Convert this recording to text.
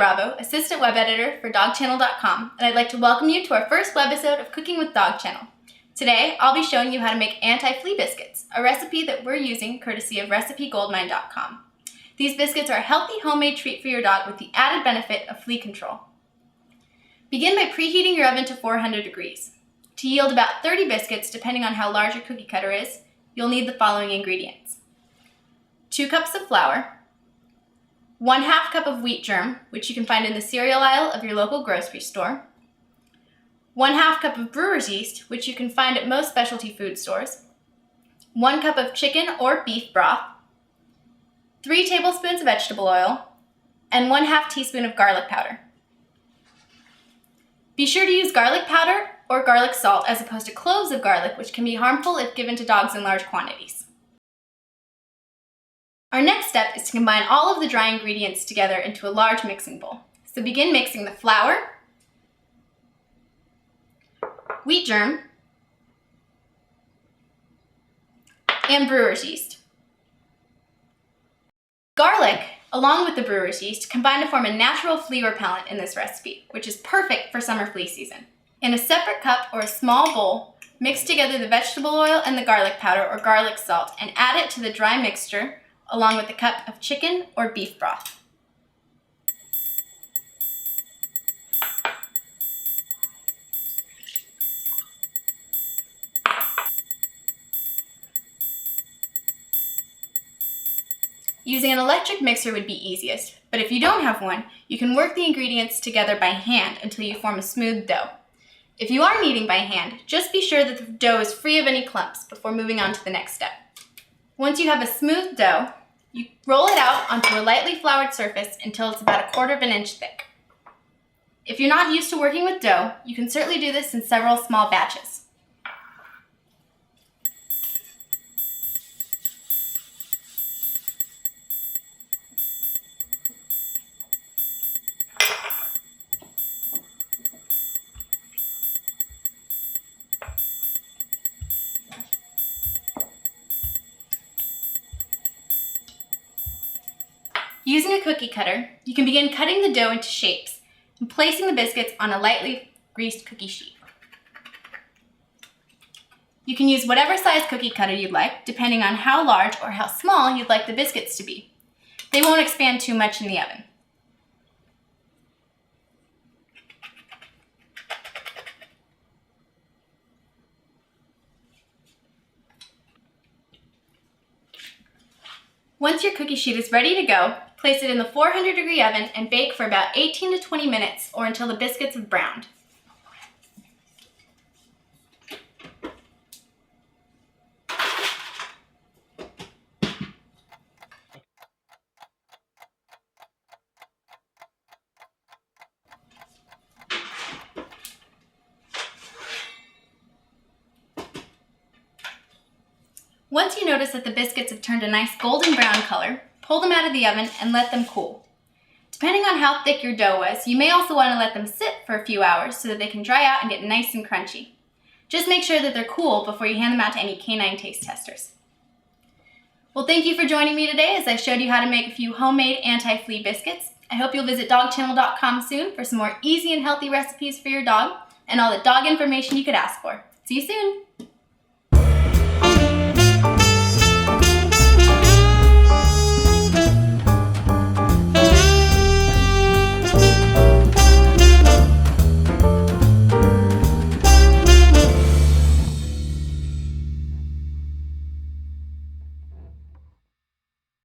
Rabo, Assistant Web Editor for DogChannel.com, and I'd like to welcome you to our first webisode of Cooking with DogChannel. Today, I'll be showing you how to make Anti-Flea biscuits, a recipe that we're using courtesy of RecipeGoldmine.com. These biscuits are a healthy homemade treat for your dog with the added benefit of flea control. Begin by preheating your oven to 400 degrees. To yield about 30 biscuits, depending on how large your cookie cutter is, you'll need the following ingredients: 2 cups of flour, 1/2 cup of wheat germ, which you can find in the cereal aisle of your local grocery store, 1/2 cup of brewer's yeast, which you can find at most specialty food stores, 1 cup of chicken or beef broth, 3 tablespoons of vegetable oil, and 1/2 teaspoon of garlic powder. Be sure to use garlic powder or garlic salt as opposed to cloves of garlic, which can be harmful if given to dogs in large quantities. Our next step is to combine all of the dry ingredients together into a large mixing bowl. So begin mixing the flour, wheat germ, and brewer's yeast. Garlic, along with the brewer's yeast, combine to form a natural flea repellent in this recipe, which is perfect for summer flea season. In a separate cup or a small bowl, mix together the vegetable oil and the garlic powder or garlic salt and add it to the dry mixture along with a cup of chicken or beef broth. Using an electric mixer would be easiest, but if you don't have one, you can work the ingredients together by hand until you form a smooth dough. If you are kneading by hand, just be sure that the dough is free of any clumps before moving on to the next step. Once you have a smooth dough, you roll it out onto a lightly floured surface until it's about 1/4 of an inch thick. If you're not used to working with dough, you can certainly do this in several small batches. Using a cookie cutter, you can begin cutting the dough into shapes and placing the biscuits on a lightly greased cookie sheet. You can use whatever size cookie cutter you'd like, depending on how large or how small you'd like the biscuits to be. They won't expand too much in the oven. Once your cookie sheet is ready to go, place it in the 400-degree oven and bake for about 18 to 20 minutes or until the biscuits have browned. Once you notice that the biscuits have turned a nice golden brown color, pull them out of the oven and let them cool. Depending on how thick your dough was, you may also want to let them sit for a few hours so that they can dry out and get nice and crunchy. Just make sure that they're cool before you hand them out to any canine taste testers. Well, thank you for joining me today as I showed you how to make a few homemade anti-flea biscuits. I hope you'll visit DogChannel.com soon for some more easy and healthy recipes for your dog and all the dog information you could ask for. See you soon!